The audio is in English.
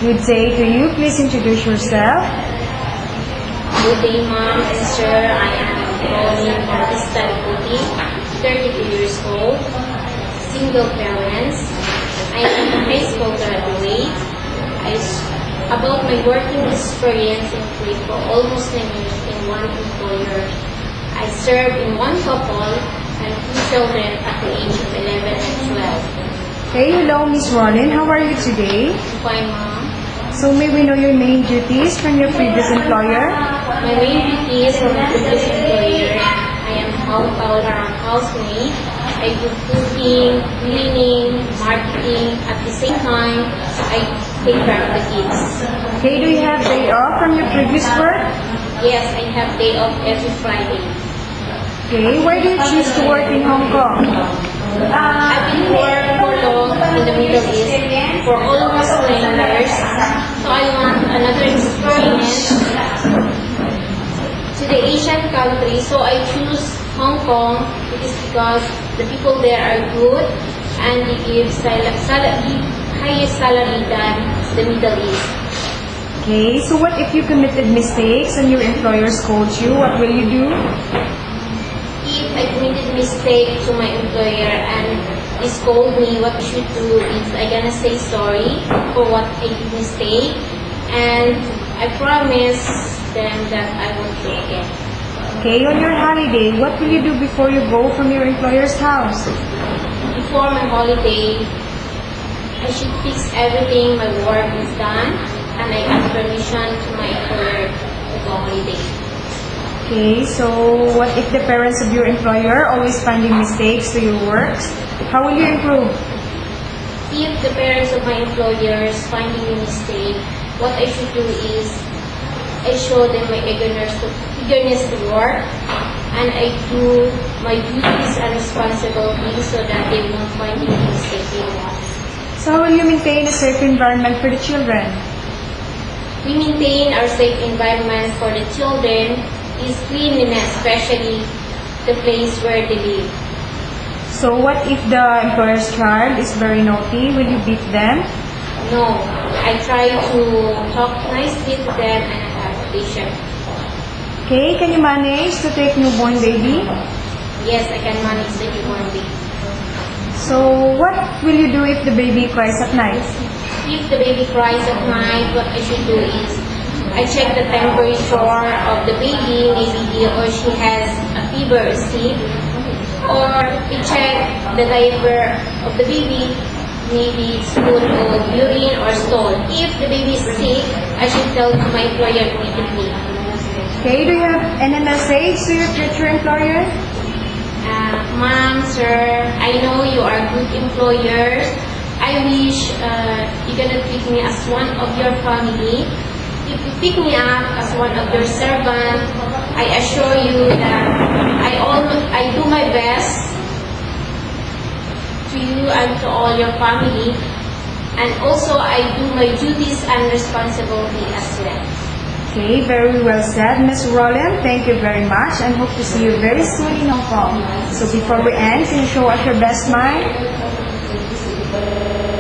Good day to you. Please introduce yourself. Good day, ma'am and sir. I am Pauline Bautista Puti, 32 years old, single parents. I am a high school graduate. About my working experience include for almost 9 years in one employer. I served in one couple and 2 children at the age of 11 and 12. Okay, hello, Miss Rollin. How are you today? Fine, ma'am. So may we know your main duties from your previous employer? My main duties from my previous employer, I am all-around housemaid. I do cooking, cleaning, marketing. At the same time, I take care of the kids. Okay, do you have day off from your previous work? Yes, I have day off every Friday. Okay, why do you choose to work in Hong Kong? I've been working for long in the Middle East for almost 9 years. So I want another experience to the Asian country. So I choose Hong Kong. It is because the people there are good and they give highest salary than the Middle East. Okay, so what if you committed mistakes and your employer scolds you? What will you do? If I committed mistake to my employer and they scold me, what I should do is I gonna say sorry for what I did mistake, and I promise them that I won't do again. Okay, on your holiday, what will you do before you go from your employer's house? Before my holiday, I should fix everything, my work is done, and I ask permission to my employer to go holiday. Okay, so what if the parents of your employer always finding mistakes to your works? How will you improve? If the parents of my employers finding a mistake, what I should do is I show them my eagerness to work, and I do my duties and responsibilities so that they won't find any mistake anymore. So how will you maintain a safe environment for the children? We maintain our safe environment for the children is cleanliness, especially the place where they live. So what if the employer's child is very naughty? Will you beat them? No, I try to talk nicely to them and I have patience. Okay, can you manage to take newborn baby? Yes, I can manage the newborn baby. So what will you do if the baby cries at night? If the baby cries at night, what I should do is I check the temperature of the baby, maybe he or she has a fever or sleep, or I check the diaper of the baby, maybe it's full of urine or stool. If the baby is sick, I should tell my employer immediately. Okay, do you have any message to your future employer? Ma'am, sir, I know you are good employers. I wish you're gonna treat me as one of your family. If you pick me up as one of your servants, I assure you that I do my best to you and to all your family, and also I do my duties and responsibility as well. Okay, very well said, Ms. Roland. Thank you very much and hope to see you very soon in Hong Kong. So before we end, can you show us your best smile?